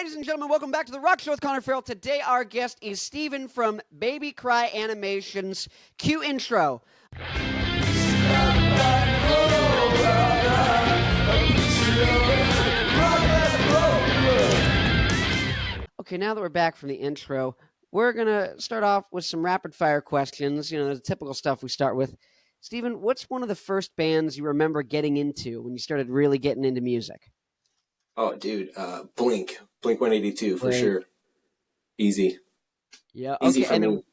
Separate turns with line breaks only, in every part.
Ladies and gentlemen, welcome back to the Rock Show with Connor Farrell. Today, our guest is Steven from Baby Cry Animations. Cue intro. Okay, now that we're back from the intro, we're going to start off with some rapid fire questions. You know, the typical stuff we start with. Steven, what's one of the first bands you remember getting into when you started really getting into music?
Oh, dude, Blink 182 for
Blink.
sure. Easy.
Yeah.
Easy
Okay.
for
And
me.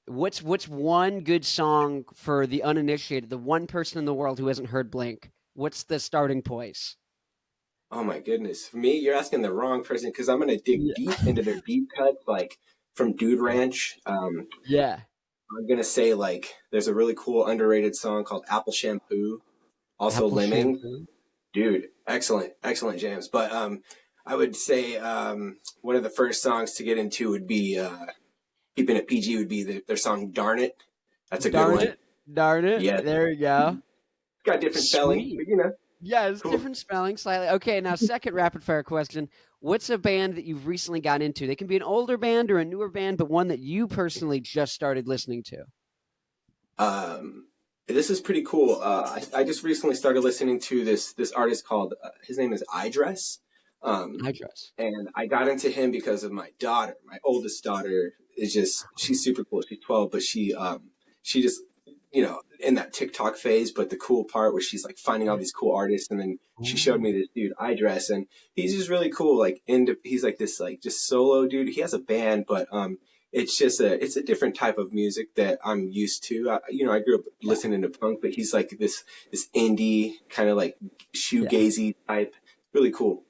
then what's one good song for the uninitiated, the one person in the world who hasn't heard Blink? What's the starting place?
Oh my goodness. For me, you're asking the wrong person because I'm gonna dig
Yeah.
deep into their deep cuts, like from Dude Ranch.
Yeah.
I'm gonna say like there's a really cool underrated song called Apple Shampoo. Also
Apple
Lemming.
shampoo.
Dude, excellent jams. But I would say one of the first songs to get into would be keeping it PG would be their song Darn It. That's a good
Darn
one.
it. Darn it.
Yeah.
There you go.
It's got different spelling,
Sweet.
but you know,
Yeah, it's
cool.
different spelling slightly. Okay, now second rapid fire question. What's a band that you've recently got into? They can be an older band or a newer band, but one that you personally just started listening to.
This is pretty cool. I just recently started listening to this artist called his name is iDress,
I dress.
and I got into him because of my daughter. My oldest daughter is just she's super cool. She's 12, but she just in that TikTok phase. But the cool part was she's like finding all these cool artists, and then she showed me this dude iDress, and he's just really cool. Like he's like this like just solo dude. He has a band, but it's a different type of music that I'm used to. I grew up listening to punk, but he's like this indie kind of like shoegazy type. Really cool.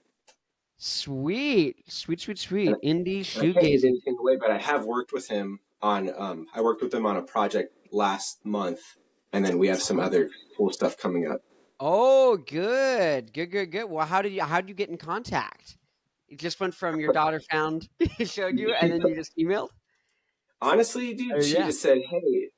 Sweet.
And,
Indie
and I can't give
shoegazing.
anything away, but I have worked with him on. I worked with him on a project last month, and then we have some other cool stuff coming up.
Oh, good. Well, how did you get in contact? It just went from your daughter found showed you and
She,
then you just emailed?
honestly, dude, she
Yeah.
just said, "Hey."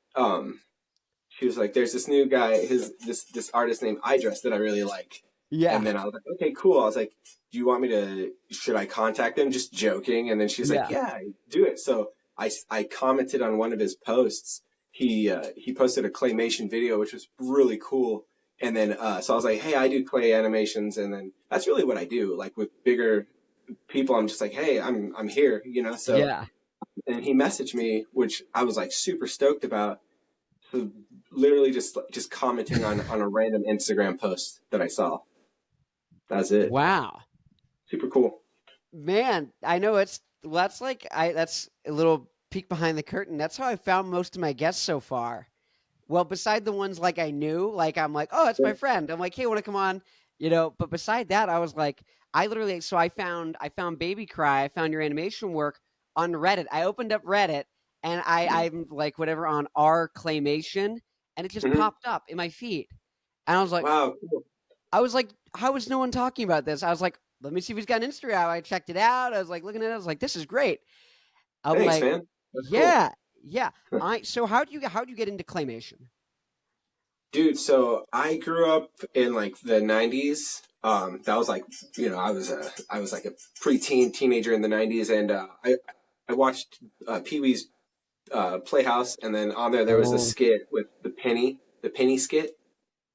She was like, "There's this new guy, this artist named iDress that I really like."
Yeah.
And then I was like, "Okay, cool." I was like, "Do you want me to? Should I contact him?" Just joking. And then she's like,
Yeah.
"Yeah, do it." So I commented on one of his posts. He posted a claymation video, which was really cool. And then so I was like, "Hey, I do clay animations," and then that's really what I do. Like with bigger people, I'm just like, "Hey, I'm here," So
Yeah.
and he messaged me, which I was like super stoked about. So literally just commenting on a random Instagram post that I saw. That's it.
Wow.
Super cool.
Man, I know that's a little peek behind the curtain. That's how I found most of my guests so far. Well, beside the ones like I knew, like I'm like, oh, that's my friend. I'm like, hey, want to come on? But beside that, I was like, I found Baby Cry, I found your animation work on Reddit. I opened up Reddit and I'm like whatever on R claymation and it just
Hmm.
popped up in my feed. And
Wow. Cool.
I was like, how is no one talking about this? I was like, let me see if he's got an Instagram. I checked it out. I was like looking at it. I was like, this is great. I'm
Thanks,
like,
man. That's cool.
yeah, yeah. So how do you get into claymation?
Dude, so I grew up in like the 90s. That was like, I was like a preteen teenager in the 90s, and I watched Pee-wee's Playhouse, and then on there was a
Oh,
skit with the penny skit.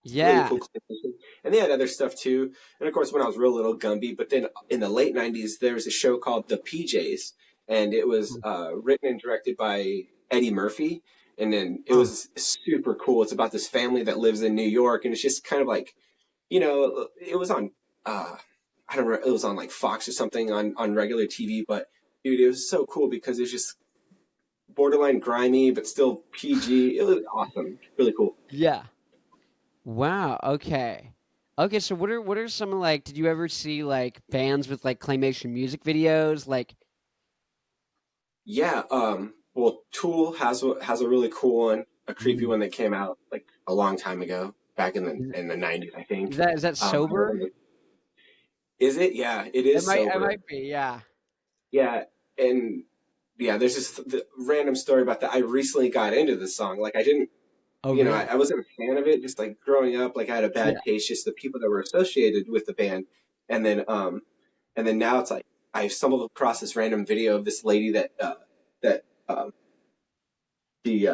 Really
yeah.
cool claymation. And they had other stuff too. And of course, when I was real little, Gumby. But then in the late 90s, there was a show called The PJs. And it was written and directed by Eddie Murphy. And then it
Oh,
was super cool. It's about this family that lives in New York. And it's just kind of like, it was on, I don't know, it was on like Fox or something on regular TV. But dude, it was so cool because it was just borderline grimy, but still PG. It was awesome. Really cool.
yeah. Wow. Okay. Okay. So what are some of like? Did you ever see like bands with like claymation music videos? Like,
Yeah, well, Tool has a really cool one, a creepy
mm,
one that came out like a long time ago, back in
is,
the 90s, I
is
think.
that is that
I don't
sober?
remember. Is it? Yeah, it
It
is
might. It
sober.
might be. Yeah.
Yeah, and yeah, there's just the random story about that. I recently got into this song. Like I didn't,
Oh, really?
I wasn't a fan of it. Just like growing up, like I had a
Yeah.
bad taste. Just the people that were associated with the band, and then now it's like I stumbled across this random video of this lady that she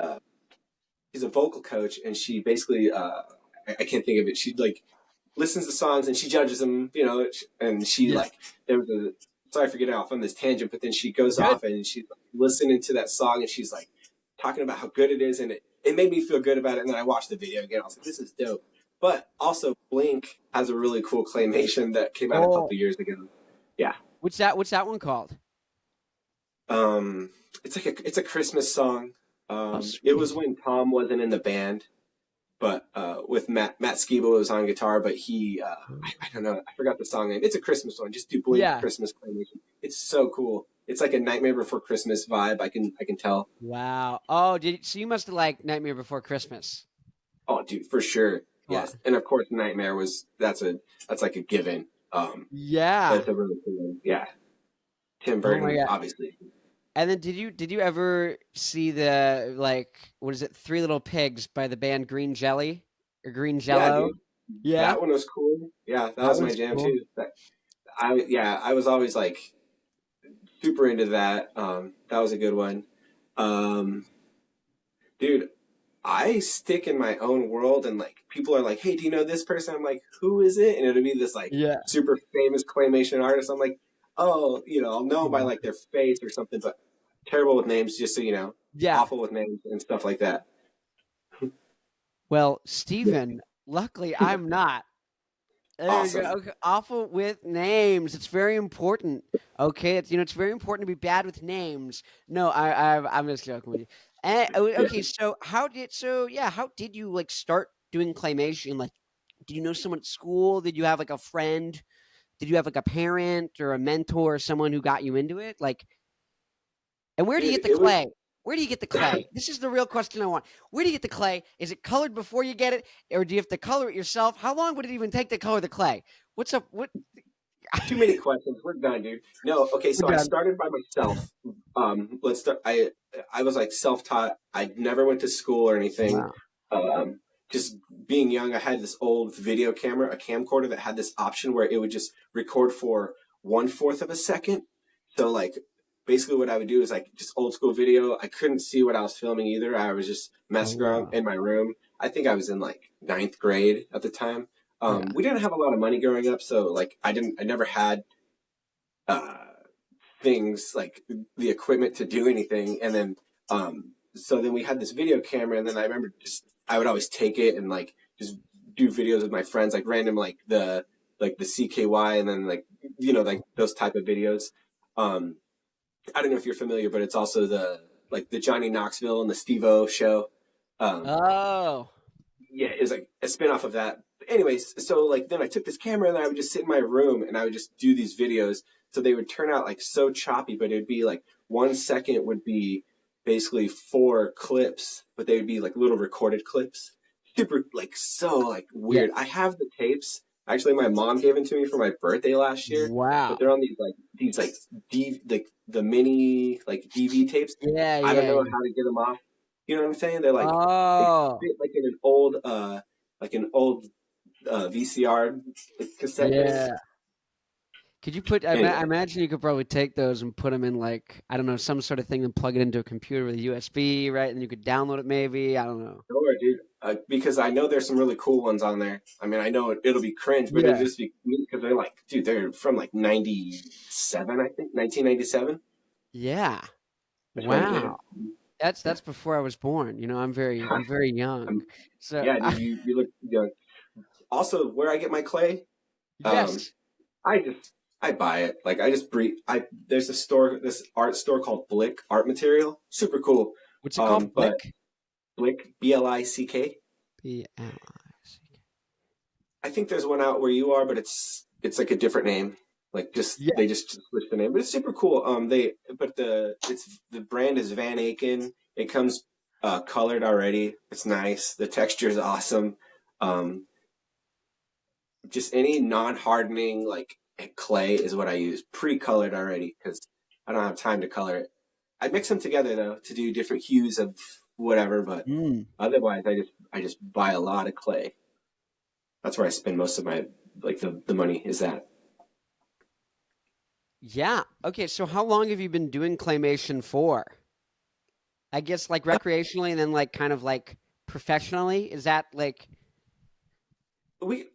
she's a vocal coach, and she basically I can't think of it. She like listens to songs and she judges them, you know, and she
Yeah.
like there was a sorry for getting off on this tangent, but then she goes
Good.
off and she's like, listening to that song and she's like talking about how good it is, and it made me feel good about it. And then I watched the video again. I was like, this is dope. But also, Blink has a really cool claymation that came out a
Oh,
couple years ago. Yeah,
what's that one called?
um, it's a Christmas song.
Oh,
It was
sweet.
when Tom wasn't in the band, but with Matt Skiba was on guitar, but he I don't know, I forgot the song name. It's a Christmas one. Just do Blink
Yeah.
Christmas claymation. It's so cool. It's like a Nightmare Before Christmas vibe. I can tell.
Wow. Oh, so you must have liked Nightmare Before Christmas.
Oh, dude, for sure.
Come
Yes,
on.
and of course, Nightmare was that's like a given.
Yeah.
That's a really cool one. Yeah, Tim
Oh my
Burton,
god.
obviously.
And then did you ever see the like what is it, Three Little Pigs by the band Green Jelly or Green
Yeah,
Jello?
dude,
Yeah,
that one was cool. Yeah, that
that
was my
one's
jam
cool.
too. I was always like super into that. That was a good one. Um, dude, I stick in my own world, and like people are like, "Hey, do you know this person?" I'm like, "Who is it?" And it'll be this like
Yeah.
super famous claymation artist. I'm like, "Oh, I'll know by
Wow.
like their face or something." But terrible with names, just so you know,
Yeah.
awful with names and stuff like that.
Well,
Yeah.
Steven, luckily I'm not. There you go.
Awesome.
Okay. Awful with names. It's very important. Okay, it's very important to be bad with names. No, I'm just joking with you.
Yeah.
Okay, how did you like start doing claymation? Like, did you know someone at school? Did you have like a friend? Did you have like a parent or a mentor or someone who got you into it? Like, and where do you
Dude,
get the
it was
clay? Where do you get the clay? This is the real question I want. Where do you get the clay? Is it colored before you get it, or do you have to color it yourself? How long would it even take to color the clay? What's up? What?
too many questions. We're done, dude. No, okay,
We're
so I
done.
started by myself. Let's start. I was like self-taught. I never went to school or anything.
Wow.
Um, just being young, I had this old video camera, a camcorder that had this option where it would just record for 1/4 of a second. So like basically what I would do is like just old school video. I couldn't see what I was filming either. I was just
Oh
messing around
wow.
in my room. I think I was in like ninth grade at the time.
Yeah.
We didn't have a lot of money growing up, so like I never had uh, things like the equipment to do anything. And then, so then we had this video camera, and then I remember just I would always take it and like just do videos with my friends, like random like the CKY, and then like like those type of videos. Um, I don't know if you're familiar, but it's also the Johnny Knoxville and the Steve-O show. Um,
Oh.
yeah, it was like a spin-off of that. But anyways, so like then I took this camera and I would just sit in my room and I would just do these videos. So they would turn out like so choppy, but it'd be like 1 second would be basically four clips, but they would be like little recorded clips. Super like so like
Yeah.
weird. I have the tapes. Actually, my mom gave them to me for my birthday last year, but they're
Wow.
on these like like the mini like DV tapes.
Yeah.
I don't
Yeah.
know
Yeah.
how to get them off. You know what I'm saying? They're like they
Oh.
fit like an old VCR cassette disc.
Yeah. Could you put? I
Anyway,
imagine you could probably take those and put them in like I don't know some sort of thing and plug it into a computer with a USB, right? And you could download it maybe. I don't know.
sure, dude. Because I know there's some really cool ones on there. I mean, I know it'll be cringe, but it'll
Yeah.
just be neat because they're like, dude, they're from like '97, I think, 1997.
Yeah.
Which one's
Wow.
it? Yeah,
That's before I was born. I'm very young.
I'm,
So
yeah, dude, you look young. Also, where I get my clay, um,
yes.
I just I buy it. Like I just breathe. There's this art store called Blick Art Material. Super cool.
What's it called?
But
Blick?
Blick, Blick.
BLIC.
I think there's one out where you are, but it's like a different name. Like just
Yeah.
they just switched the name, but it's super cool. The brand is Van Aken. It comes colored already. It's nice. The texture is awesome. Um, just any non-hardening like clay is what I use, pre-colored already because I don't have time to color it. I mix them together though to do different hues of whatever, but
Mm.
otherwise I just buy a lot of clay. That's where I spend most of my like the money is that.
Yeah. Okay, so how long have you been doing claymation for? I guess like recreationally and then like kind of like professionally? Is that like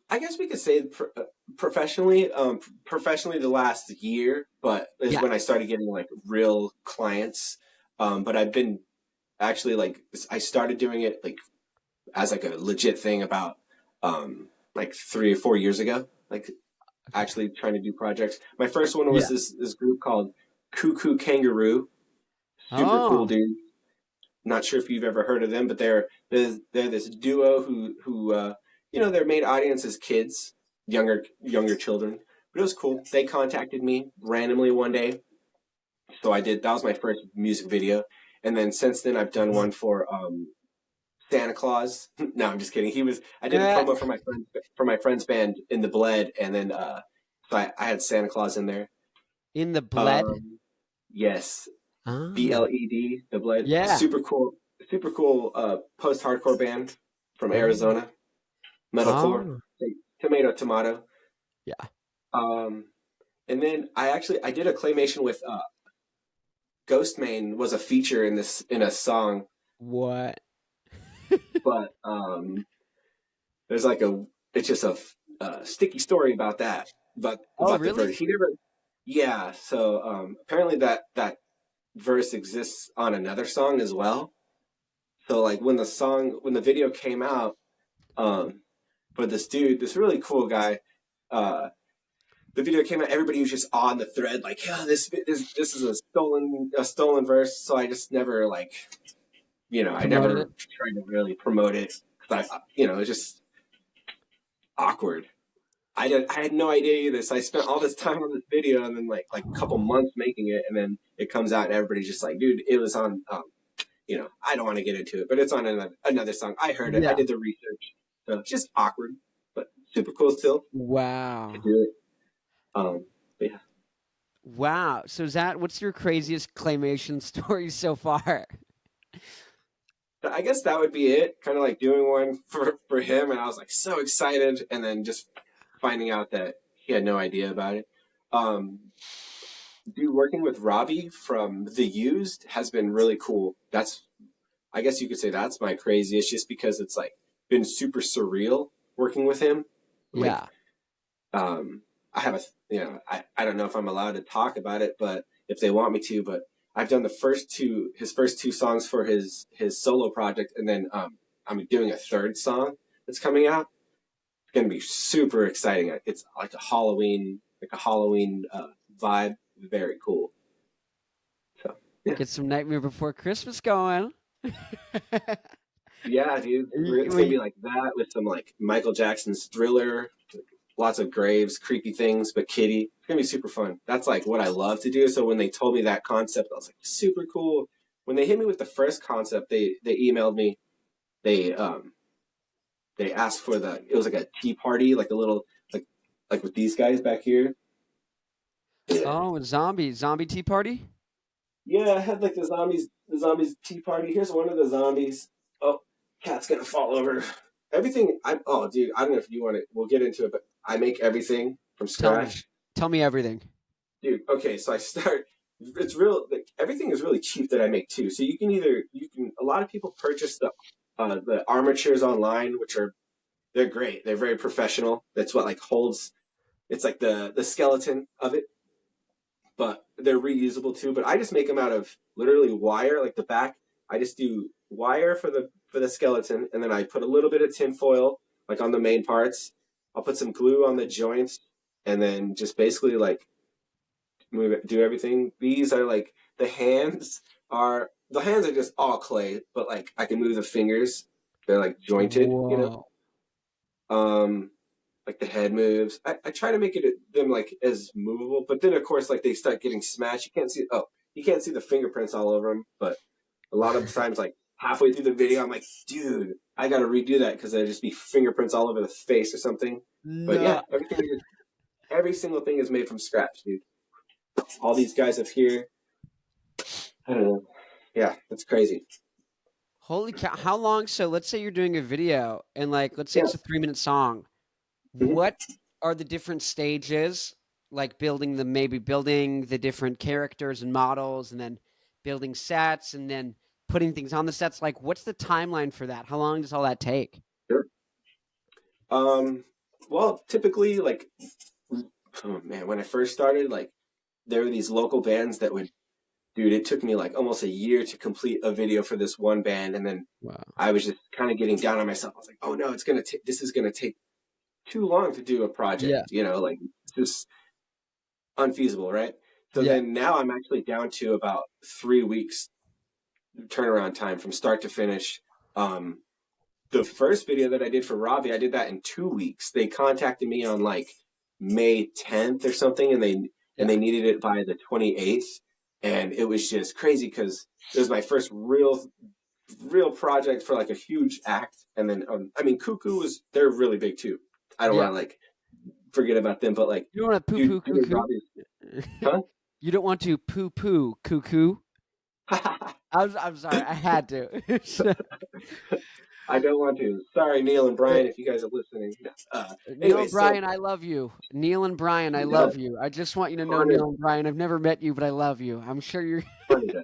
I guess we could say professionally, professionally the last year, but is
yeah.
when I started getting like real clients. But I've been actually like I started doing it like as like a legit thing about like 3 or 4 years ago. Like
Okay.
actually trying to do projects. My first one was
Yeah.
this group called Cuckoo Kangaroo. Super cool
Oh.
dude. Not sure if you've ever heard of them, but they're this duo who you know their main audience is kids, younger children. But it was cool. They contacted me randomly one day, so I did. That was my first music video, and then since then I've done one for Santa Claus. No, I'm just kidding. He was. I did a
Uh,
promo for my friend's band in the Bled, and then so I had Santa Claus in there.
in the bled?
Um, yes,
Ah.
BLED, the Bled.
Yeah.
Super cool post hardcore band from
Oh.
Arizona, metalcore,
Oh.
tomato tomato.
Yeah.
Um, and then I did a claymation with Ghostmane was a feature in this in a song,
What?
but there's like a it's just a sticky story about that
Oh,
about the
really?
verse. He never yeah. So apparently that verse exists on another song as well. So like when the video came out, um, for this dude, this really cool guy, uh, the video came out, everybody was just on the thread, like, yeah, this is a stolen verse. So I just never like, I
Promoted it?
never tried to really promote it because it's just awkward. I had no idea either. So I spent all this time on this video and then like a couple months making it, and then it comes out and everybody's just like, dude, it was on. I don't want to get into it, but it's on another song. I heard it. I
Yeah.
did the research, so it's just awkward, but super cool still to
Wow.
do it. But yeah,
Wow. So is that what's your craziest claymation story so far?
I guess that would be it. Kind of like doing one for him, and I was like so excited, and then just finding out that he had no idea about it. Um, Dude, working with Robbie from The Used has been really cool. I guess you could say that's my craziest, just because it's like been super surreal working with him. Like,
Yeah.
um, I have I don't know if I'm allowed to talk about it, but if they want me to, but I've done his first two songs for his solo project, and then I'm doing a third song that's coming out. It's gonna be super exciting. It's like a Halloween vibe. Very cool. So yeah.
Get some Nightmare Before Christmas going.
Yeah, dude. It's gonna
Wait,
be like that with some like Michael Jackson's Thriller, lots of graves, creepy things, but kitty. It's gonna be super fun. That's like what I love to do. So when they told me that concept, I was like, super cool. When they hit me with the first concept, they emailed me. They they asked for it was like a tea party, like a little like with these guys back here. Yeah.
oh, zombie tea party?
Yeah, I had like the zombies tea party. Here's one of the zombies. Oh, cat's gonna fall over. Everything. Oh, dude. I don't know if you want it. We'll get into it, but I make everything from
Tell me.
scratch,
Tell me everything.
dude. Okay, so I start. It's real. Like everything is really cheap that I make too. So you can. A lot of people purchase the armatures online, which are they're great. They're very professional. That's what like holds. It's like the skeleton of it, but they're reusable too. But I just make them out of literally wire, like the back. I just do wire for the skeleton, and then I put a little bit of tin foil like on the main parts. I'll put some glue on the joints, and then just basically like do everything. These are like the hands are just all clay, but like I can move the fingers. They're like jointed.
Whoa.
Um, like the head moves. I try to make them like as movable, but then of course like they start getting smashed. You can't see the fingerprints all over them, but a lot of times like halfway through the video, I'm like, dude, I got to redo that because there'd just be fingerprints all over the face or something. But yeah,
No.
every single thing is made from scratch, dude. All these guys up here, I don't know. Yeah, that's crazy.
Holy cow. How long? So let's say you're doing a video and like let's say
Yeah.
it's a 3-minute song.
Mhm.
What are the different stages? like building the different characters and models, and then building sets, and then putting things on the sets. Like, what's the timeline for that? How long does all that take?
Sure. Um, well, typically, like, oh man, when I first started, like, there were these local bands that would, dude, it took me like almost a year to complete a video for this one band, and then
Wow.
I was just kind of getting down on myself. I was like, oh no, this is gonna take too long to do a
Yeah.
project, like it's just unfeasible, right? So
Yeah.
then now I'm actually down to about 3 weeks turnaround time from start to finish. Um, the first video that I did for Robbie, I did that in 2 weeks. They contacted me on like May 10th or something, and
Yeah.
they needed it by the 28th, and it was just crazy because it was my first real project for like a huge act. And then I mean, Cuckoo was they're really big too. I don't want
Yeah.
to like forget about them, but like,
You don't want to poo
dude,
poo
doing
cuckoo.
Robbie's, huh?
You don't want to poo poo cuckoo. I'm sorry. I had to.
I don't want to. Sorry, Neil and Brian, if you guys are listening.
Neil
Anyway,
and
so
Brian, I love you. Neil and Brian, I
yeah,
love you. I just want you to know,
Connor,
Neil and Brian, I've never met you, but I love you. I'm sure you're.
Connor does.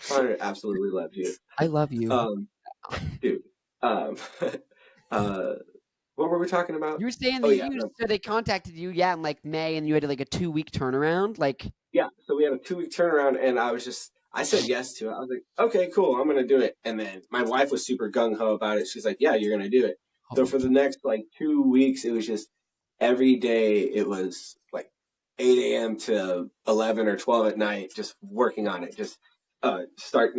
Connor absolutely loves you.
I love you.
Um, dude. Um, uh, what were we talking about?
You were saying
Oh
that
yeah,
you
no,
so they contacted you, yeah, in like May, and you had like a 2 week turnaround. Like,
yeah. So we had a 2 week turnaround, and I said yes to it. I was like, okay, cool, I'm gonna do it. And then my wife was super gung ho about it. She's like, yeah, you're gonna do it. So
oh,
for the next like 2 weeks, it was just every day. It was like 8 a.m. to 11 or 12 at night, just working on it. Just start,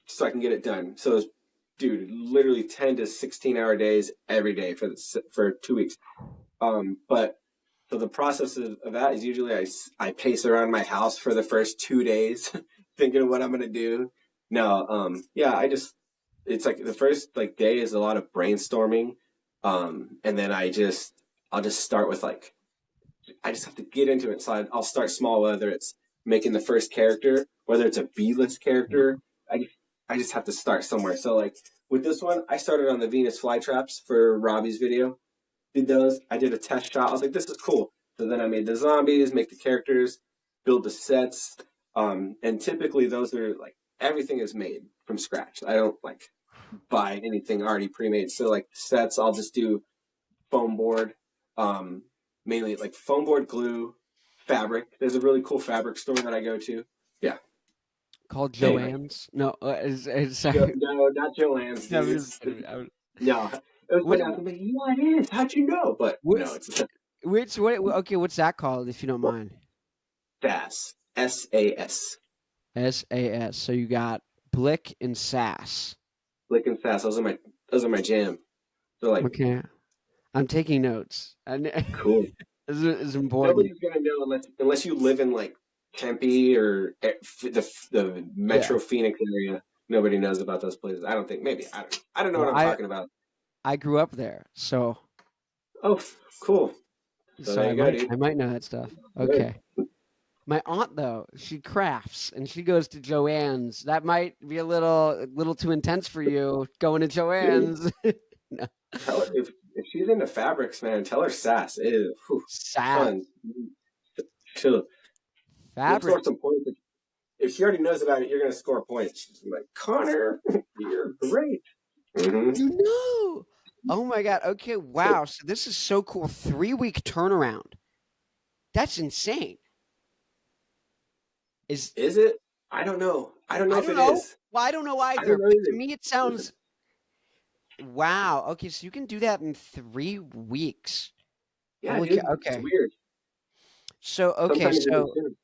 so I can get it done. So it was, dude, literally 10 to 16 hour days every day for 2 weeks. But so the process of that is usually I pace around my house for the first 2 days, thinking of what I'm gonna do. No, yeah, it's like the first like day is a lot of brainstorming, and then I'll just start with like I just have to get into it. So I'll start small, whether it's making the first character, whether it's a B-list character. I I just have to start somewhere. So like with this one, I started on the Venus flytraps for Robbie's video. Did those. I did a test shot. I was like, this is cool. So then I made the zombies, make the characters, build the sets. And typically those are like everything is made from scratch. I don't like buy anything already pre-made. So like sets, I'll just do foam board, mainly like foam board, glue, fabric. There's a really cool fabric store that I go to. Yeah.
called
Anyway,
Joanne's. No, sorry.
No, not Joanne's,
I'm
dude.
just kidding.
No. It was
What,
funny. I was like, you know what it is? How'd you know? But
what,
no, it's
what? Okay, what's that called? If you don't mind.
SAS. SAS.
SAS. So you got Blick and Sass.
Lick and Fast. Those are my jam. They're like
Okay, I'm taking notes. And
cool.
this is important.
Nobody's gonna know unless you live in like Tempe or the
Yeah.
Metro Phoenix area. Nobody knows about those places. I don't think. Maybe I don't know what
Well,
I'm talking about.
I grew up there, so
Oh, cool. So there you go, dude.
I might know that stuff.
Good.
Okay. My aunt though, she crafts and she goes to Joanne's. That might be a little too intense for you going to
Dude,
Joanne's. No.
tell her if she's into fabrics, man. Tell her SAS. It is
Sass.
fun. She'll score
Fabrics.
some points. If she already knows about it, you're gonna score points. She's like, Connor, you're great. Mm-hmm.
You know. Oh my god. Okay, wow. So this is so cool. 3 week turnaround. That's insane. Is
Is it? I don't know. I don't know
I
if
don't
it
know.
is.
Well, I don't know
I
either,
don't know
but to
either.
me it
Listen,
sounds wow. Okay, so you can do that in 3 weeks.
yeah,
Holy cow.
dude, it's
Okay.
weird.
So okay,
Sometimes it is
so
too.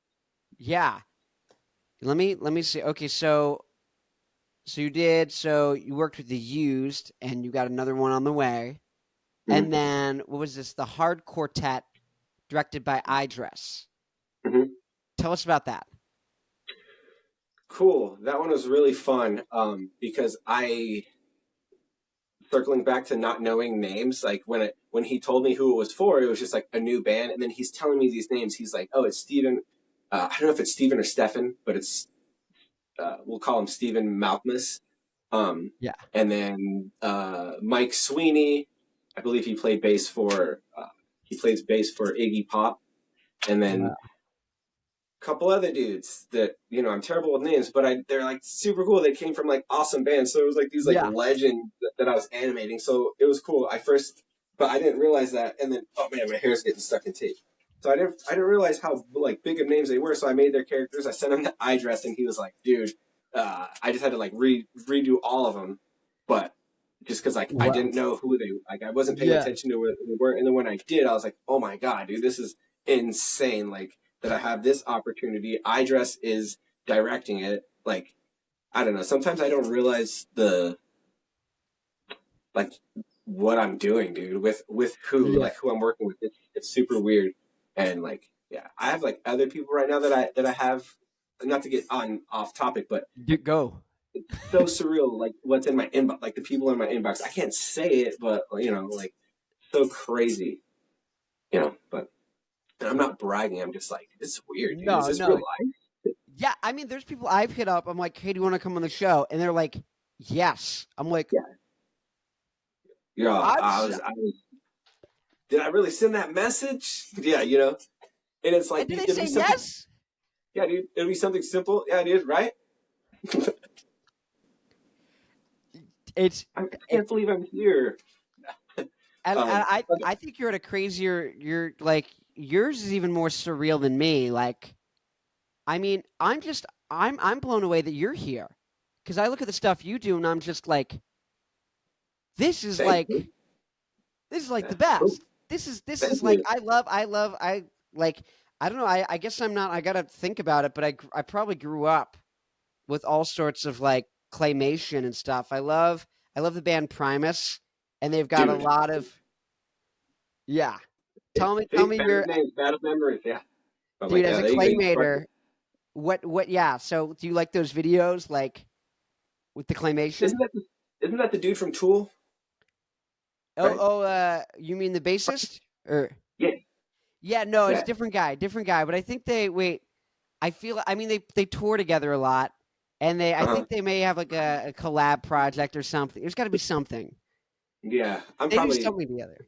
yeah. Let me see. Okay, so you worked with the used and you got another one on the way.
Mm-hmm.
And then what was this? The Hard Quartet directed by iDress.
Mm-hmm.
Tell us about that.
Cool. That one was really fun. Because circling back to not knowing names, like when he told me who it was for, it was just like a new band, and then he's telling me these names. He's like, "Oh, it's Steven." I don't know if it's Steven or Stefan, but it's we'll call him Steven Malkmus.
Yeah.
And then Mike Sweeney, I believe he plays bass for Iggy Pop. and then
Wow.
a couple other dudes that I'm terrible with names, but they're like super cool. They came from like awesome bands, so it was like these like
Yeah.
legends that I was animating. So it was cool. But I didn't realize that, and then oh man, my hair's getting stuck in tape. So I didn't realize how like big of names they were. So I made their characters. I sent him the iDress, and he was like, "Dude, I just had to like redo all of them." But just because like I
Wow.
didn't know who they like, I wasn't paying
Yeah.
attention to where they were, and then when I did, I was like, "Oh my god, dude, this is insane!" Like that I have this opportunity. iDress is directing it. Like I don't know. Sometimes I don't realize the like what I'm doing, dude. With
Yeah.
who I'm working with. It's super weird, and like yeah, I have like other people right now that I have. Not to get on off topic, but
Go.
so surreal. Like what's in my inbox, like the people in my inbox. I can't say it, but like so crazy. But and I'm not bragging. I'm just like, this is weird, dude. Is
No,
this real
no.
life?
Yeah, I mean, there's people I've hit up. I'm like, "Hey, do you want to come on the show?" And they're like, "Yes." I'm like,
Yeah. Yeah.
"I'm."
I was. Did I really send that message? Yeah, And it's like
And did they
it'd be
say
something.
yes?
Yeah, dude. It'd be something simple. Yeah, dude. Right?
It's
I
it,
can't believe I'm here.
and
Okay.
I think you're at a crazier. You're like yours is even more surreal than me. Like, I mean, I'm blown away that you're here because I look at the stuff you do and I'm just like, this is
Thank
like
you.
this is like
Yeah.
the
Cool.
best. This
Thank
is like
you.
I like I don't know. I guess I'm not. I gotta think about it, but I probably grew up with all sorts of like claymation and stuff. I love the band Primus, and they've got a
Dude.
lot of yeah. Tell
See,
me
bad
your
names, bad memories. Yeah. But
dude
like,
as
yeah,
a
there you go. You sparked it.
claymator. What? Yeah. So do you like those videos like with the claymation?
Isn't that the, isn't that the dude from Tool?
Oh,
Right?
oh. You mean the bassist? Or
Yeah.
yeah, no, it's
Yeah.
different guy. But I think they wait. I feel. I mean, they tour together a lot, and I
Uh huh.
think they may have like a collab project or something. There's got to be something.
Yeah. I'm
They do
probably.
something together.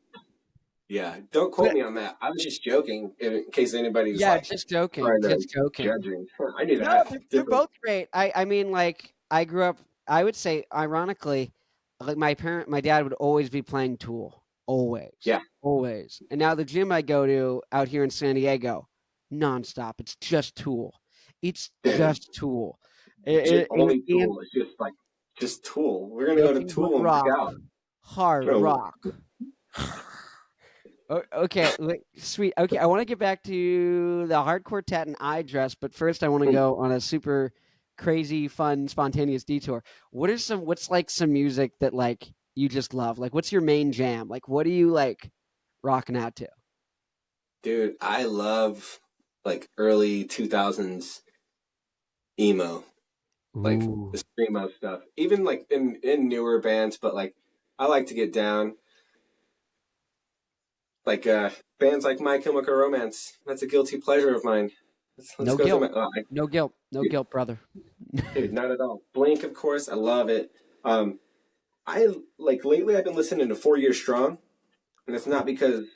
Yeah. Don't quote
But
me on that. I was just joking in case anybody's
yeah,
like
just joking,
trying to
just joking.
judge me. I knew
No,
that.
they're
Different.
both great. I mean, like I grew up. I would say, ironically, like my dad would always be playing Tool, always,
Yeah.
always. And now the gym I go to out here in San Diego, nonstop. It's just Tool. It's
Dude.
just Tool.
Just only
And
Tool. It's just Tool. We're gonna go to
nothing but
Tool and work
rock,
out.
hard
Bro,
rock. Okay, wait, sweet. Okay, I want to get back to the hard quartet and I dress, but first I want to go on a super crazy, fun, spontaneous detour. What's like some music that like you just love? Like, what's your main jam? Like, what are you like rocking out to?
dude, I love like early 2000s emo, like
Ooh,
the screamo stuff. Even like in newer bands, but like I like to get down like bands like My Chemical Romance. That's a guilty pleasure of mine. Let's
no
go through
guilt,
my
no guilt, brother.
dude, not at all. Blink, of course, I love it. Um, I like lately I've been listening to 4 Years Strong, and it's not because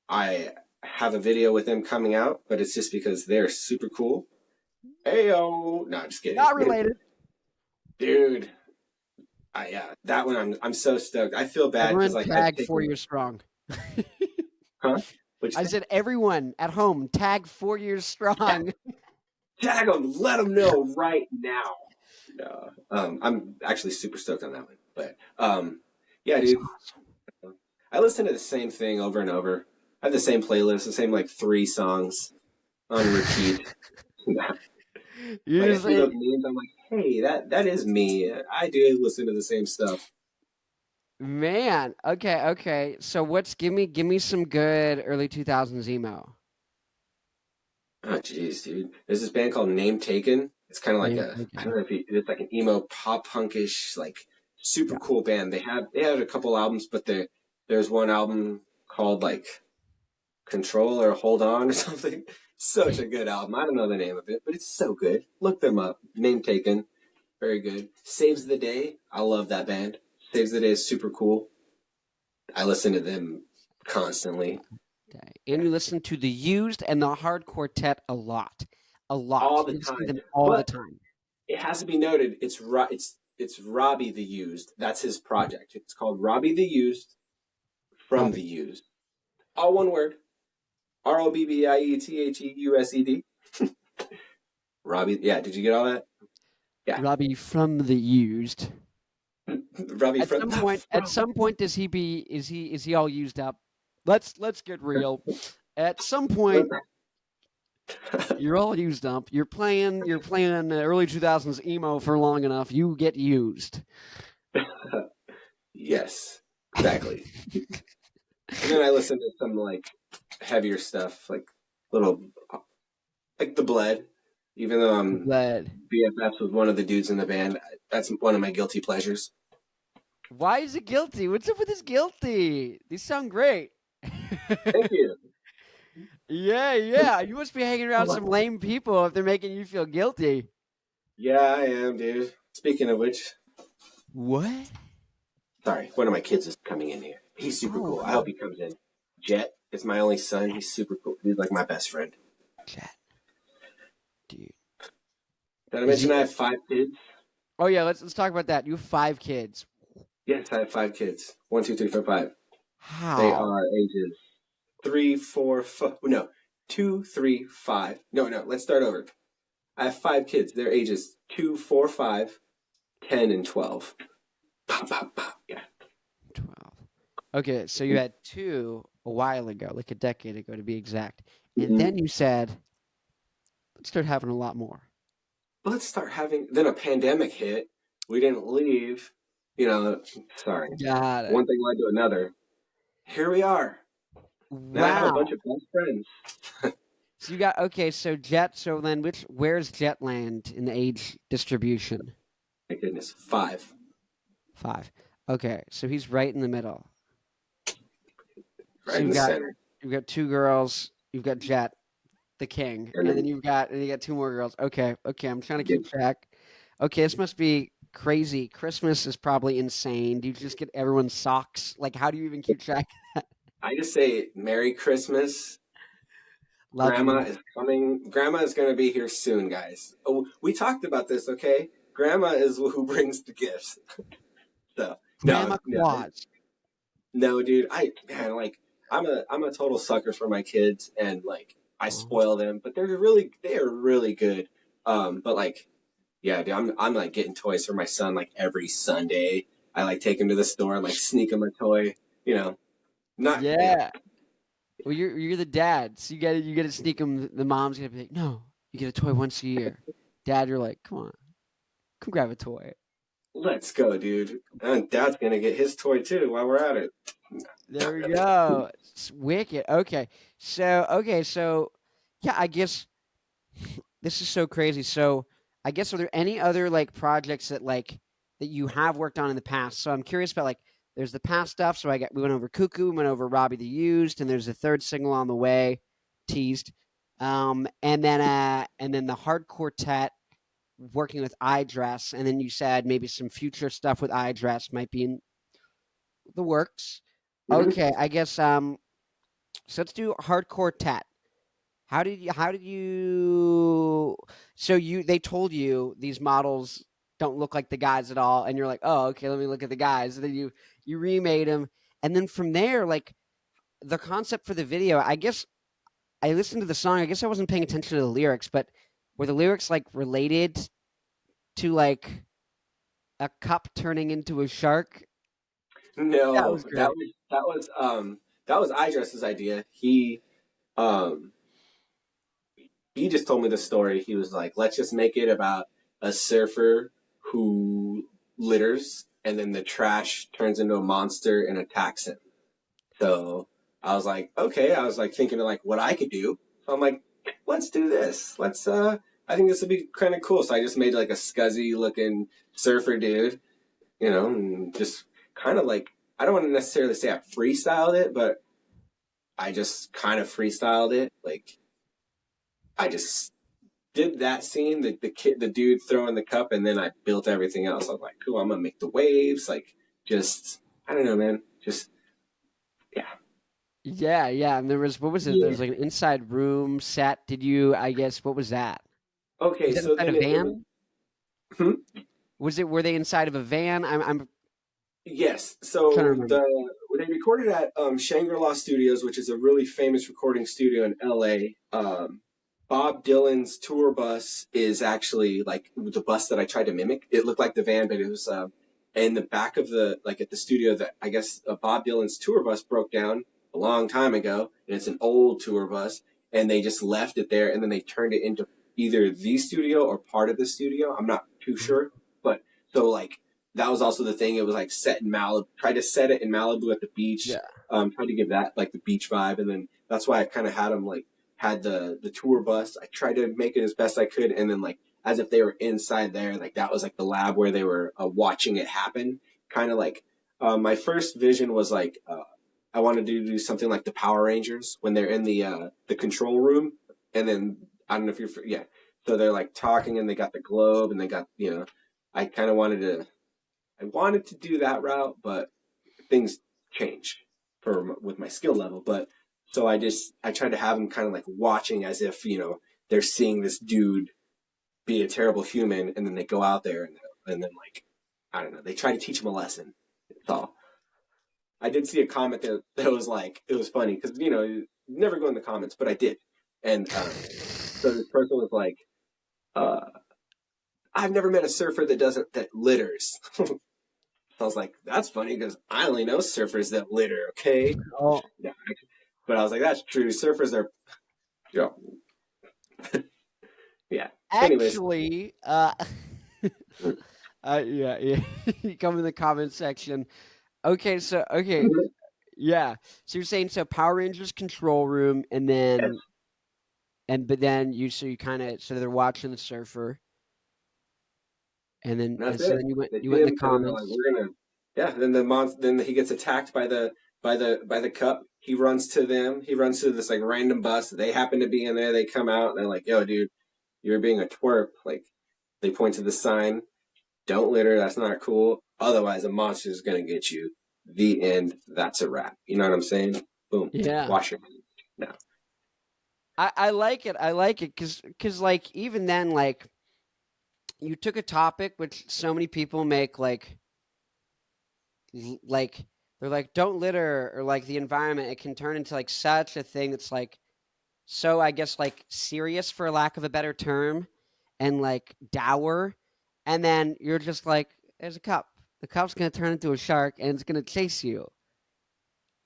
I have a video with them coming out, but it's just because they're super cool. Ayo, no, I'm just kidding,
Not related.
dude. Yeah, that one I'm so stoked. I feel bad because
Everyone
like I've
tag four
taken,
years strong.
huh? What'd
I
you say?
said everyone at home tag 4 years
Yeah,
strong.
tag them, let them know right now. No, I'm actually super stoked on that one. But yeah,
That's
dude,
awesome.
I listen to the same thing over and over. I have the same playlist, the same like 3 songs on repeat.
You
Like I
just
see those memes, I'm like, hey, that is me. I do listen to the same stuff.
Man, okay, okay. So what's give me some good early 2000s emo.
Oh, jeez, dude. There's this band called Name Taken. It's kind of like
Name
I
taken.
don't know if it's like an emo pop punkish, like super
Yeah.
cool band. They had a couple albums, but there's one album called like Control or Hold On or something. Such a good album. I don't know the name of it, but it's so good. Look them up. Name Taken. Very good. Saves the Day. I love that band. Saves the Day is super cool. I listen to them constantly.
day. And
Yeah,
you listen to the Used and the Hard Quartet a lot. A lot.
all the
You listen to
time.
them all the
But
time.
it has to be noted, it's Robbie the Used. That's his project. It's called Robbie the Used from the
Robbie.
Used. All one word. ROBBIETHEUSED. Robbie. Yeah, did you get all that? Yeah.
Robbie from the Used.
Robbie
At
from
some point, at some point, does he be? Is he all used up? Let's get real. At some point, you're all used up. You're playing early 2000s emo for long enough. You get used.
Yes, exactly. And then I listen to some like heavier stuff, like little like the Bled. Even though I'm
Glad.
BFFs with one of the dudes in the band, that's one of my guilty pleasures.
Why is it guilty? What's up with this guilty? These sound great.
Thank you.
Yeah, yeah. You must be hanging around some lame people if they're making you feel guilty.
Yeah, I am, dude. Speaking of which,
What?
sorry, one of my kids is coming in here. He's super
Oh,
cool. I hope he comes in. Jet is my only son. He's super cool. He's like my best friend.
chat, dude.
Did I
Is
mention
he?
I have 5 kids?
Oh yeah. Let's talk about that. You have 5 kids.
Yes, I have 5 kids. One, two, three, four, five. They
How?
are ages 3, 4, no, 2, 3, 5. No. Let's start over. I have 5 kids. They're ages 2, 4, 5, 10, and 12. Pop, pop, pop. Yeah.
12. Okay, so you had two a while ago, like a decade ago to be exact, and
Mm-hmm.
then you said, "Let's start having a lot more."
Let's start having. Then a pandemic hit. We didn't leave. Sorry.
Got it.
One thing led to another. Here we are. Now I have a bunch
Wow.
of best friends.
So you got okay. So Jet. So then, where's Jetland in the age distribution?
My goodness. 5.
5. Okay, so he's right in the middle. So
Right in the center.
you've got 2 girls. You've got Jet, the king,
And
and then
then,
you got 2 more girls. Okay, okay. I'm trying to keep track. Okay, this must be crazy. Christmas is probably insane. Do you just get everyone's socks? Like, how do you even keep track?
I just say Merry Christmas.
Love
Grandma
you,
is coming. Grandma is going to be here soon, guys. Oh, we talked about this, okay? Grandma is who brings the gifts. So, no,
Grandma
no,
Claus.
no, dude. Like, I'm a total sucker for my kids, and like, I
Oh,
spoil them, but they are really good. But like, yeah, dude, I'm like getting toys for my son like every Sunday. I like take him to the store and like sneak him a toy. You know, not yeah.
yeah. Well, you're the dad, so you gotta sneak them. The mom's gonna be like, no, you get a toy once a year. Dad, you're like, come grab a toy.
Let's go, dude. And Dad's gonna get his toy too while we're at it.
There
Not
we
really.
go. It's wicked. Okay, so yeah, I guess this is so crazy. So I guess are there any other like projects that you have worked on in the past? So I'm curious about like there's the past stuff. So we went over Cuckoo, we went over Robbie the Used, and there's a third single on the way, teased. And then the hard quartet working with iDress, and then you said maybe some future stuff with iDress might be in the works.
Mm-hmm.
Okay, I guess so let's do hardcore tat. How did you so you they told you these models don't look like the guys at all, and you're like, oh, okay, let me look at the guys. And then you remade them, and then from there, like the concept for the video, I guess I listened to the song. I guess I wasn't paying attention to the lyrics, but were the lyrics like related to like a cup turning into a shark? That
No,
was great.
that was iDress's idea. Um he just told me the story. He was like, let's just make it about a surfer who litters and then the trash turns into a monster and attacks him. So I was like, okay. I was like thinking of like what I could do. So I'm like, let's do this. I think this would be kind of cool. So I just made like a scuzzy looking surfer dude, and just kind of like, I don't want to necessarily say I freestyled it, but I just kind of freestyled it. Like I just did that scene, the dude throwing the cup, and then I built everything else. I was like, cool, I'm gonna make the waves. Like, just I don't know, man. Just yeah.
Yeah, yeah. And there was what was it? There
Yeah.
was like an inside room set. Did you? I guess what was that?
Okay,
Was that
so
inside a
then it was.
van?
Hmm?
Was it? Were they inside of a van? I'm
Yes.
trying to
So
remember.
they recorded at Shangri-La Studios, which is a really famous recording studio in LA. Bob Dylan's tour bus is actually like the bus that I tried to mimic. It looked like the van, but it was in the back of the like at the studio that I guess Bob Dylan's tour bus broke down a long time ago, and it's an old tour bus, and they just left it there, and then they turned it into either the studio or part of the studio. I'm not too sure, but so like that was also the thing. It was like set in Malibu. Tried to set it in Malibu at the beach.
Yeah.
Tried to give that like the beach vibe, and then that's why I kind of had them like had the tour bus. I tried to make it as best I could, and then like as if they were inside there, like that was like the lab where they were watching it happen. Kind of like my first vision was like I wanted to do something like the Power Rangers when they're in the control room, and then I don't know if you're yeah. So they're like talking, and they got the globe, and they got I kind of wanted to do that route, but things change for with my skill level. But so I tried to have them kind of like watching as if they're seeing this dude be a terrible human, and then they go out there and then like I don't know, they try to teach him a lesson. That's all. I did see a comment that was like it was funny because you never go in the comments, but I did, and so this person was like, uh, "I've never met a surfer that litters." I was like, that's funny because I only know surfers that litter, okay?
Oh,
Yeah. But I was like, that's true. Surfers are, you know, yeah. Anyways.
actually, yeah, yeah. You come in the comment section. Okay, so okay,
Mhm.
yeah. So you're saying so Power Rangers control room, and
Yes.
then but then you kind of so they're watching the surfer, and then
And that's
so
it.
then
They
you
see
went in the
him and then they're like,
comments.
we're gonna yeah, then he gets attacked by the cup. He runs to them. He runs to this like random bus. They happen to be in there. They come out and they're like, yo, dude, you're being a twerp. Like they point to the sign. Don't litter. That's not cool. Otherwise, a monster is gonna get you. The end. That's a wrap. You know what I'm saying? Boom.
Yeah,
Wash your hands. No.
I like it. I like it because like even then like you took a topic which so many people make like they're like don't litter or like the environment. It can turn into like such a thing that's like so I guess like serious for lack of a better term and like dour and then you're just like there's a cup. The cup's going to turn into a shark and it's going to chase you.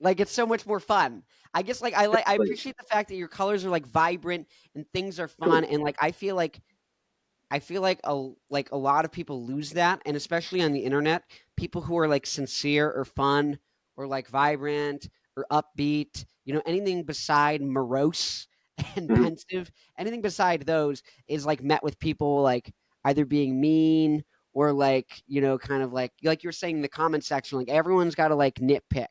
Like it's so much more fun. I guess I
Like,
appreciate the fact that your colors are like vibrant and things are fun and like I feel like a lot of people lose that and especially on the internet, people who are like sincere or fun or like vibrant or upbeat, anything beside morose and
mhm.
pensive, anything beside those is like met with people like either being mean or like, kind of like you're saying in the comment section, like everyone's got to like nitpick.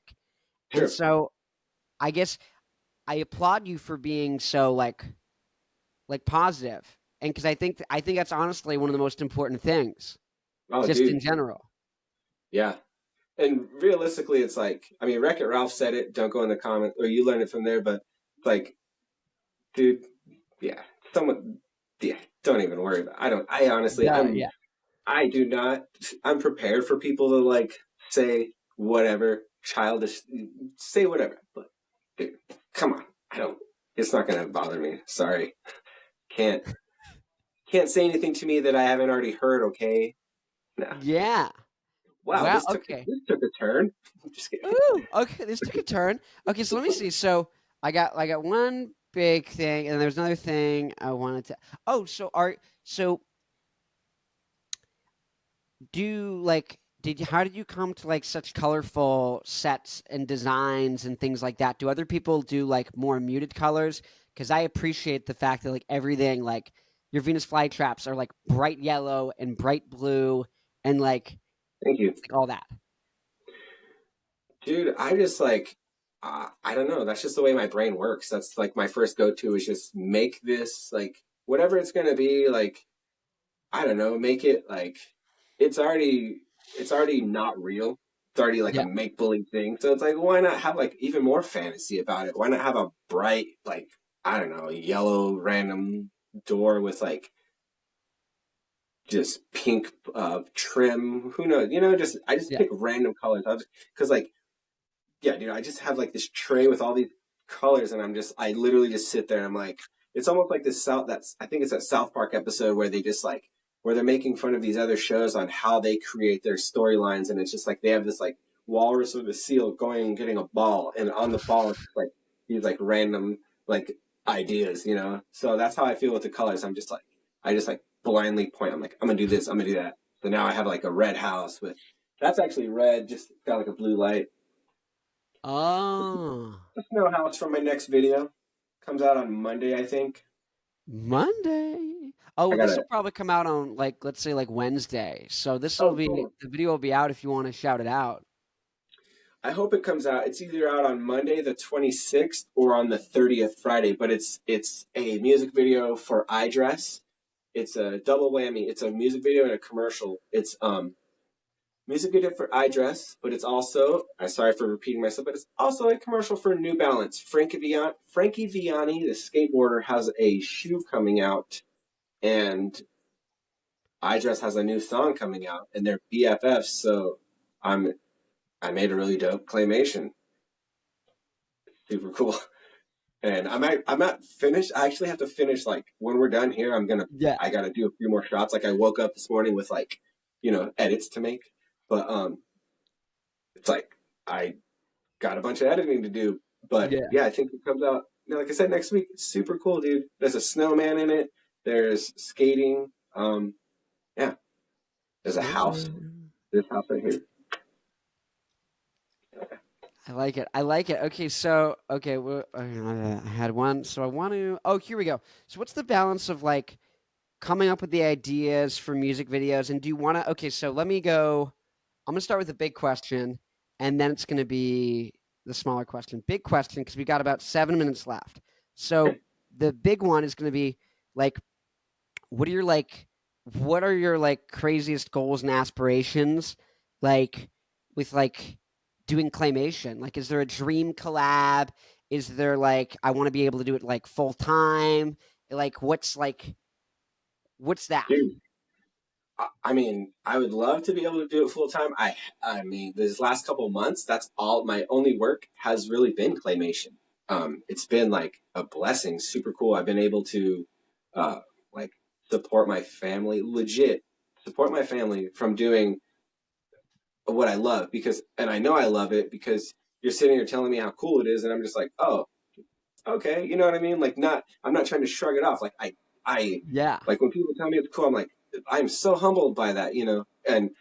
And
Sure.
so I guess I applaud you for being so like positive, and because I think that's honestly one of the most important things,
Oh,
just in
dude.
general.
Yeah. And realistically, it's like, I mean, Wreck It Ralph said it. Don't go in the comments, or you learn it from there. But like, dude, yeah, someone, yeah, don't even worry about. It. I don't. I honestly,
Yeah,
I do not. I'm prepared for people to like say whatever, childish, say whatever. But dude, come on, I don't. It's not gonna bother me. Sorry, can't can't say anything to me that I haven't already heard. Okay, no.
yeah.
Wow,
Well,
this took
okay.
this took a turn. I'm just kidding.
Ooh, okay. This took a turn. Okay, so let me see. So I got one big thing, and there's another thing I wanted to. Oh, so do like did you how did you come to like such colorful sets and designs and things like that? Do other people do like more muted colors? Because I appreciate the fact that like everything like your Venus flytraps are like bright yellow and bright blue and
Thank you.
like all that.
Dude, I just like I don't know. That's just the way my brain works. That's like my first go to is just make this like whatever it's gonna be. Like I don't know, make it like it's already it's already not real. already like a
Yeah.
make believe thing. So it's like, why not have like even more fantasy about it? Why not have a bright, like, I don't know, yellow random door with like just pink trim? Who knows? Just I just
Yeah.
pick random colors. Because like, yeah, dude, I just have like this tray with all these colors, and I literally just sit there and I'm like, it's almost like this that's I think it's that South Park episode where they just like where they're making fun of these other shows on how they create their storylines, and it's just like they have this like walrus with a seal going and getting a ball, and on the ball it's like these like random like ideas. So that's how I feel with the colors. I just like blindly point. I'm like, I'm gonna do this, I'm gonna do that. So now I have like a red house with that's actually red, just got like a blue light.
Oh,
Just know how it's from my next video. Comes out on Monday, I think.
Monday. Oh,
I
well, this will
gotta.
probably come out on like let's say like Wednesday. So this will
Oh,
be
cool.
the video will be out if you want to shout it out.
I hope it comes out. It's either out on Monday the 26th or on the 30th Friday. But it's a music video for I Dress. It's a double whammy. It's a music video and a commercial. It's music video for I Dress, but it's also I'm sorry for repeating myself, but it's also a commercial for New Balance. Frankie Vianney, the skateboarder, has a shoe coming out, and iDress has a new song coming out, and they're BFFs. So I'm I made a really dope claymation, super cool. And I'm not finished. I actually have to finish like when we're done here.
Yeah.
I gotta do a few more shots. Like I woke up this morning with like edits to make, but it's like I got a bunch of editing to do. But
Yeah.
yeah, I think it comes out. Like I said, next week. It's super cool, dude. There's a snowman in it. There's skating. Yeah. There's a house.
Snowman.
This house right here.
I like it. I like it. Okay, so okay, well, I had one. So I want to. Oh, here we go. So what's the balance of like coming up with the ideas for music videos, and do you want to? Okay, so let me go. I'm gonna start with a big question, and then it's gonna be the smaller question. Big question because we got about 7 minutes left. So the big one is gonna be like, what are your like, what are your like craziest goals and aspirations, like with like doing claymation? Like, is there a dream collab? Is there like I want to be able to do it like full time? Like what's that?
Dude, I mean, I would love to be able to do it full time. I mean, this last couple of months, that's all my only work has really been claymation. It's been like a blessing, super cool. I've been able to, uh, like support my family, legit support my family from doing what I love and I know I love it because you're sitting here telling me how cool it is, and I'm just like, oh, okay, you know what I mean? Like, I'm not trying to shrug it off. Like, I,
Yeah,
like when people tell me it's cool, I'm like, I'm so humbled by that. And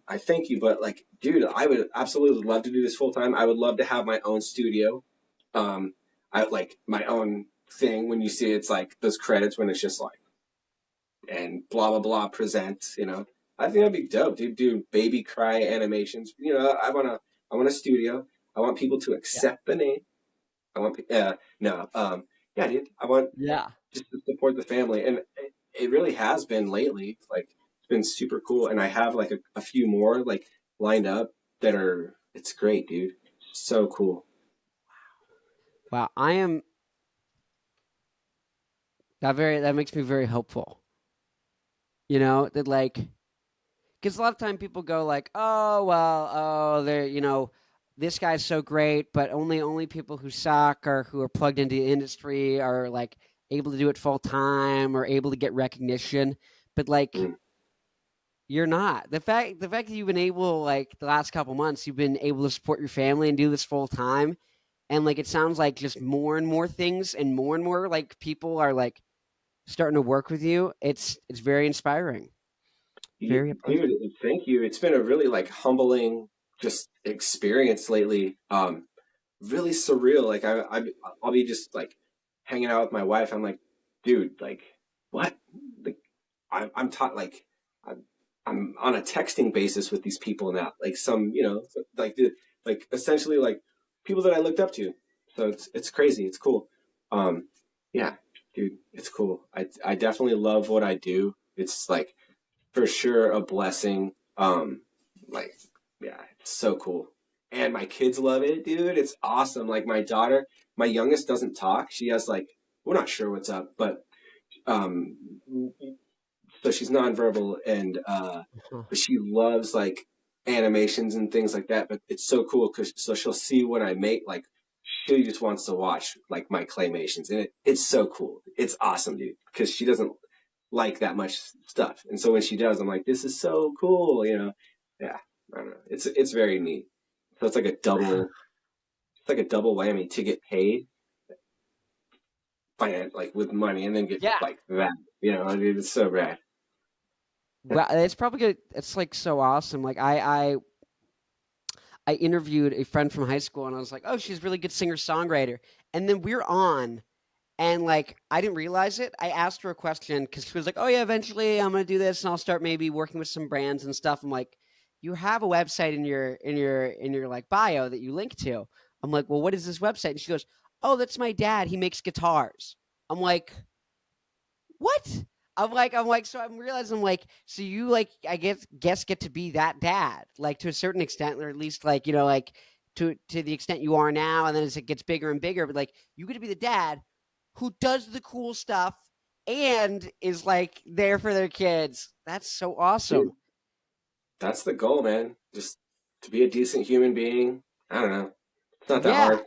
I thank you, but like, dude, I would absolutely love to do this full time. I would love to have my own studio. I like my own thing. When you see it's like those credits when it's just like and blah blah blah presents. I think that'd be dope, dude. Do baby cry animations. I want a studio. I want people to
yeah,
accept the name. I want, no, yeah, dude. I want
yeah.
just to support the family, and it really has been lately. Like it's been super cool, and I have like a few more like lined up that are. It's great, dude. So cool.
Wow, I am that makes me very hopeful. That like because a lot of time people go like, oh well, oh they're this guy's so great, but only people who suck or who are plugged into the industry are like able to do it full time or able to get recognition. But like
Mm.
you're not. The fact that you've been able like the last couple months, you've been able to support your family and do this full time. And like it sounds like just more and more things and more like people are like starting to work with you. It's very inspiring. Very
Dude,
uplifting.
thank you. It's been a really like humbling just experience lately. Really surreal. Like I'll be just like hanging out with my wife. I'm like, dude, like what? Like I'm taught like I'm I'm on a texting basis with these people now. Like like like essentially like people that I looked up to. So it's crazy. It's cool. Um, yeah, dude, it's cool. I definitely love what I do. It's like for sure a blessing. Like Yeah, it's so cool. And my kids love it, dude. It's awesome. Like my daughter, my youngest doesn't talk. She has like, we're not sure what's up, but um so she's nonverbal and
Huh.
but she loves like animations and things like that. But it's so cool because so she'll see when I make like she just wants to watch like my claymations and it's so cool. It's awesome, dude. Because she doesn't like that much stuff, and so when she does, I'm like, this is so cool, you know? Yeah, I don't know. It's very neat. So it's like a double whammy to get paid, finance like with money, and then get
Yeah.
like that. You know, I mean, it's so rad.
Well, it's probably good. It's like so awesome. Like I interviewed a friend from high school and I was like, "Oh, she's a really good singer-songwriter." And then we're on and like I didn't realize it. I asked her a question cuz she was like, "Oh yeah, eventually I'm going to do this and I'll start maybe working with some brands and stuff." I'm like, "You have a website in your like bio that you link to." I'm like, "Well, what is this website?" And she goes, "Oh, that's my dad. He makes guitars." I'm like, what? I'm like, so I'm realizing, I'm like, so you like, I guess get to be that dad, like to a certain extent, or at least like, like to the extent you are now, and then as it gets bigger and bigger, but like you get to be the dad who does the cool stuff and is like there for their kids. That's so awesome.
Dude, that's the goal, man. Just to be a decent human being. I don't know. It's not that
Yeah,
hard.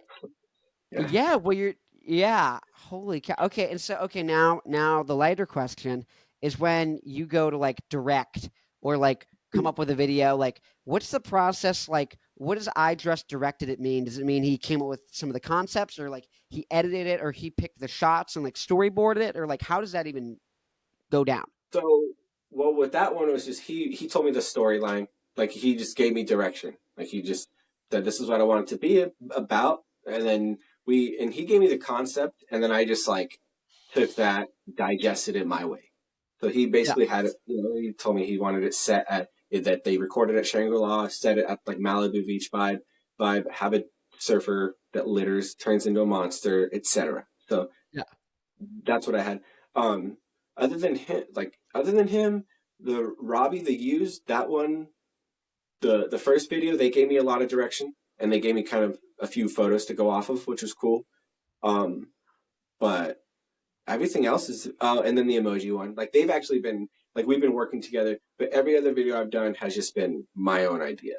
Yeah.
yeah. Well, yeah. Holy cow. Okay, and so okay, now the lighter question is when you go to like direct or like come up with a video, like what's the process like? What does I just directed it mean? Does it mean he came up with some of the concepts or like he edited it or he picked the shots and like storyboarded it or like how does that even go down?
So, well, with that one, it was just he told me the storyline. Like he just gave me direction. Like he just said, "This is what I want it to be about," and then he gave me the concept, and then I just like took that, digested it my way. So he
Yeah.
basically had it. You know, he told me he wanted it set at that they recorded at Shangri La, set it at like Malibu Beach vibe, have a surfer that litters, turns into a monster, etc. So
Yeah.
that's what I had. Um, other than him, the Robbie the used that one, the first video they gave me a lot of direction and they gave me kind of a few photos to go off of, which was cool. Um, but everything else is and then the emoji one, like they've actually been like we've been working together, but every other video I've done has just been my own idea.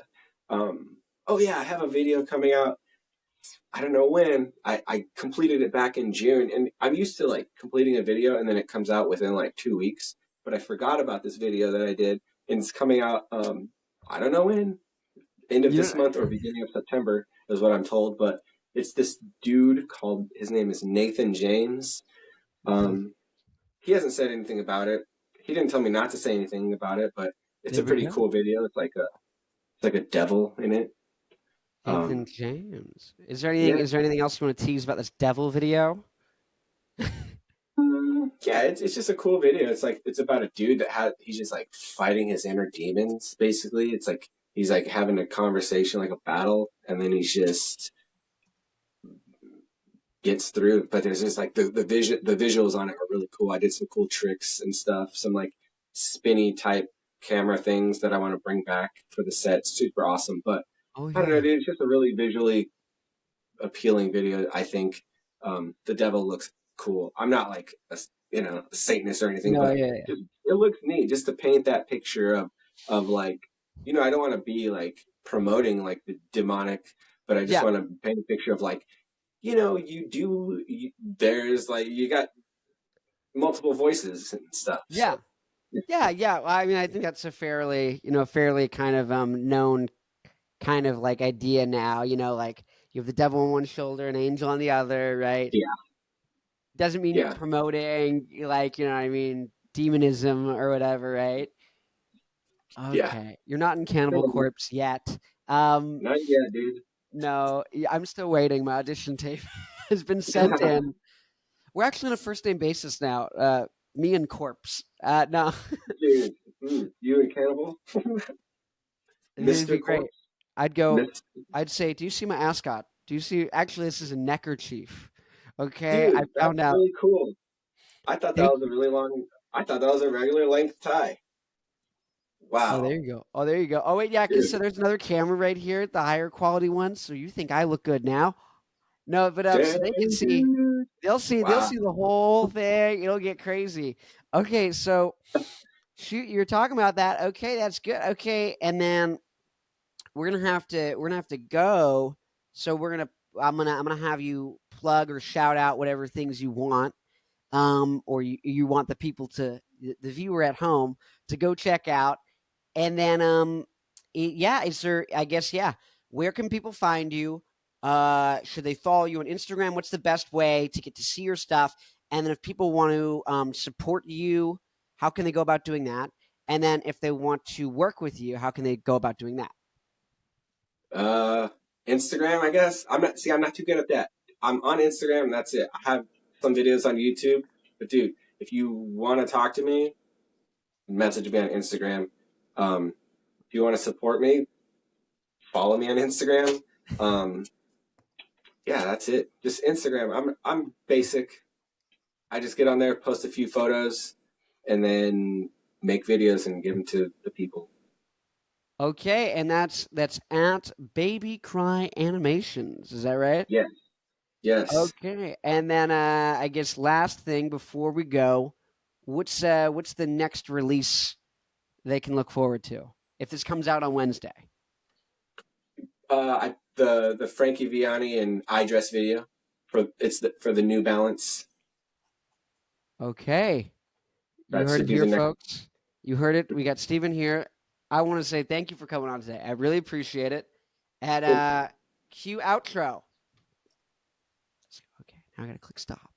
Oh yeah, I have a video coming out I don't know when. I completed it back in June, and I'm used to like completing a video and then it comes out within like 2 weeks. But I forgot about this video that I did, and it's coming out. I don't know when, end of
You
this
know,
month or beginning of September is what I'm told. But it's this dude called his name is Nathan James. Um, he hasn't said anything about it. He didn't tell me not to say anything about it, but it's a
there we
pretty
go.
cool video. It's like a devil in it.
Nathan
Um,
James. Is there anything?
yeah,
Is there anything else you want to tease about this devil video?
Yeah, it's just a cool video. It's like it's about a dude that he's just like fighting his inner demons. Basically, it's like he's like having a conversation, like a battle, and then he's just gets through. But there's just like the visuals on it are really cool. I did some cool tricks and stuff, some like spinny type camera things that I want to bring back for the set. It's super awesome. But
Oh
I don't know,
yeah.
dude. It's just a really visually appealing video. I think the devil looks cool. I'm not like a Satanist or anything,
No,
but
yeah, yeah.
it looks neat just to paint that picture of like I don't want to be like promoting like the demonic, but I just
Yeah.
want to paint a picture of like there's like you got multiple voices and stuff.
Yeah.
So
Yeah, yeah. Well, I mean, I think that's a fairly kind of known kind of like idea now, like you have the devil on one shoulder, an angel on the other, right?
yeah,
Doesn't mean you're
yeah,
promoting like, what I mean, demonism or whatever, right?
yeah.
Okay. You're not in Cannibal Corpse yet. Um,
Not yet, dude.
no, I'm still waiting. My audition tape has been sent in. We're actually on a first name basis now. Me and Corpse. No,
Dude, you and Cannibal,
it'd
Mister
be great.
Corpse,
I'd go.
Mister.
I'd say, "Do you see my ascot? Do you see?" Actually, this is a neckerchief. Okay, I
Dude,
found
that's
out.
really cool. I thought that
Thank
was a
you.
really long. I thought that was a regular length tie.
Oh, there
Wow.
you go. Oh, there you go. Oh, wait, yeah, because
Dude.
so there's another camera right here, the higher quality one. So you think I look good now? No, but
Dang,
so they can see.
dude.
They'll
Wow.
see the whole thing. It'll get crazy. Okay, so shoot, you're talking about that. Okay, that's good. Okay, and then we're gonna have to go. So I'm gonna have you plug or shout out whatever things you want, or you want the people to the viewer at home to go check out, and then yeah, is there? I guess yeah. Where can people find you? Should they follow you on Instagram? What's the best way to get to see your stuff? And then if people want to support you, how can they go about doing that? And then if they want to work with you, how can they go about doing that?
Uh, Instagram, I guess. I'm not too good at that. I'm on Instagram and that's it. I have some videos on YouTube, but dude, if you want to talk to me, message me on Instagram. If you want to support me, follow me on Instagram. Um, yeah, that's it. Just Instagram. I'm basic. I just get on there, post a few photos, and then make videos and give them to the people.
Okay, and that's at Baby Cry Animations. Is that right?
Yeah. Yes.
Okay, and then I guess last thing before we go, what's the next release they can look forward to if this comes out on Wednesday?
The Frankie Vianney and I Dress video for the New Balance.
Okay, you
That
heard
should
it
be
here,
the next.
folks. You heard it. We got Steven here. I want to say thank you for coming on today. I really appreciate it. And cue outro. Okay, now I gotta click stop.